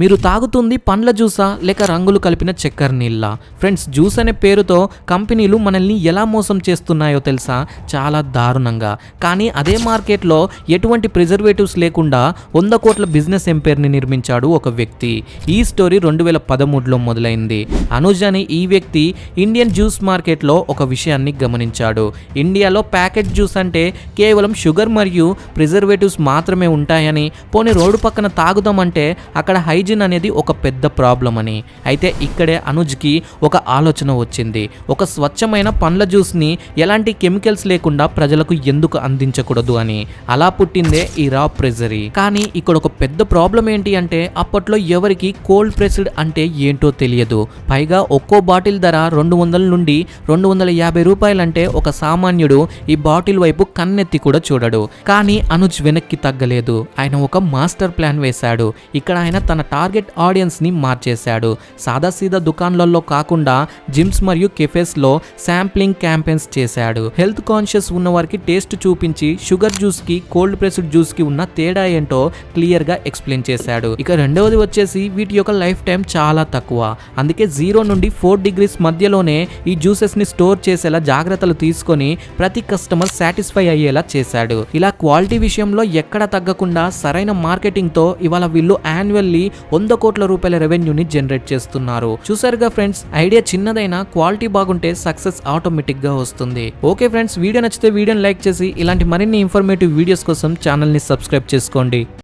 మీరు తాగుతుంది పండ్ల జ్యూసా లేక రంగులు కలిపిన చక్కెర నీళ్ళ? ఫ్రెండ్స్, జ్యూస్ అనే పేరుతో కంపెనీలు మనల్ని ఎలా మోసం చేస్తున్నాయో తెలుసా? చాలా దారుణంగా. కానీ అదే మార్కెట్లో ఎటువంటి ప్రిజర్వేటివ్స్ లేకుండా 100 కోట్ల బిజినెస్ ఎంపైర్ని నిర్మించాడు ఒక వ్యక్తి. ఈ స్టోరీ 2013లో మొదలైంది. అనుజ్ అనే ఈ వ్యక్తి ఇండియన్ జ్యూస్ మార్కెట్లో ఒక విషయాన్ని గమనించాడు. ఇండియాలో ప్యాకెట్ జ్యూస్ అంటే కేవలం షుగర్ మరియు ప్రిజర్వేటివ్స్ మాత్రమే ఉంటాయని, పోనీ రోడ్డు పక్కన తాగుదామంటే అక్కడ హైజీన్ అనేది ఒక పెద్ద ప్రాబ్లం అని. అయితే ఇక్కడే అనుజ్కి ఒక ఆలోచన వచ్చింది. ఒక స్వచ్ఛమైన పండ్ల జ్యూస్ని ఎలాంటి కెమికల్స్ లేకుండా ప్రజలకు ఎందుకు అందించకూడదు అని. అలా పుట్టిందే ఈ రా ప్రెజరీ. కానీ ఇక్కడ ఒక పెద్ద ప్రాబ్లం ఏంటి అంటే అప్పట్లో ఎవరికి కోల్డ్ ప్రెస్డ్ అంటే ఏంటో తెలియదు. పైగా ఒక్కో బాటిల్ ధర 200 నుండి 250 రూపాయలంటే ఒక సామాన్యుడు ఈ బాటిల్ వైపు కన్నెత్తి కూడా చూడడు. కానీ అనుజ్ వెనక్కి తగ్గలేదు. ఆయన ఒక మాస్టర్ ప్లాన్ వేశాడు. ఇక్కడ ఆయన తన టార్గెట్ ఆడియన్స్ ని మార్చేశాడు. సాదాసీదా దుకాణాలలో కాకుండా జిమ్స్ మరియు కెఫేస్ లో శాంప్లింగ్ క్యాంపెయిన్స్ చేశాడు. హెల్త్ కాన్షియస్ ఉన్న వారికి టేస్ట్ చూపించి షుగర్ జ్యూస్ కి కోల్డ్ ప్రెస్డ్ జ్యూస్ కి ఉన్న తేడా ఏంటో క్లియర్ గా ఎక్స్ప్లెయిన్ చేశాడు. ఇక రెండవది వచ్చేసి వీటి యొక్క లైఫ్ టైం చాలా తక్కువ. అందుకే 0 నుండి 4 డిగ్రీస్ మధ్యలోనే ఈ జ్యూసెస్ ని స్టోర్ చేసేలా జాగ్రత్తలు తీసుకొని ప్రతి కస్టమర్ సాటిస్ఫై అయ్యేలా చేశాడు. ఇలా క్వాలిటీ విషయంలో ఎక్కడ తగ్గకుండా సరైన మార్కెటింగ్ తో ఇవాళ వీళ్ళు యాన్యువల్లీ 100 కోట్ల రూపాయల రెవెన్యూని జనరేట్ చేస్తున్నారు. చూసారుగా ఫ్రెండ్స్, ఐడియా చిన్నదైనా క్వాలిటీ బాగుంటే సక్సెస్ ఆటోమేటిక్ గా వస్తుంది. ఓకే ఫ్రెండ్స్, వీడియో నచ్చితే వీడియోని లైక్ చేసి ఇలాంటి మరిన్ని ఇన్ఫర్మేటివ్ వీడియోస్ కోసం ఛానల్ ని సబ్స్క్రైబ్ చేసుకోండి.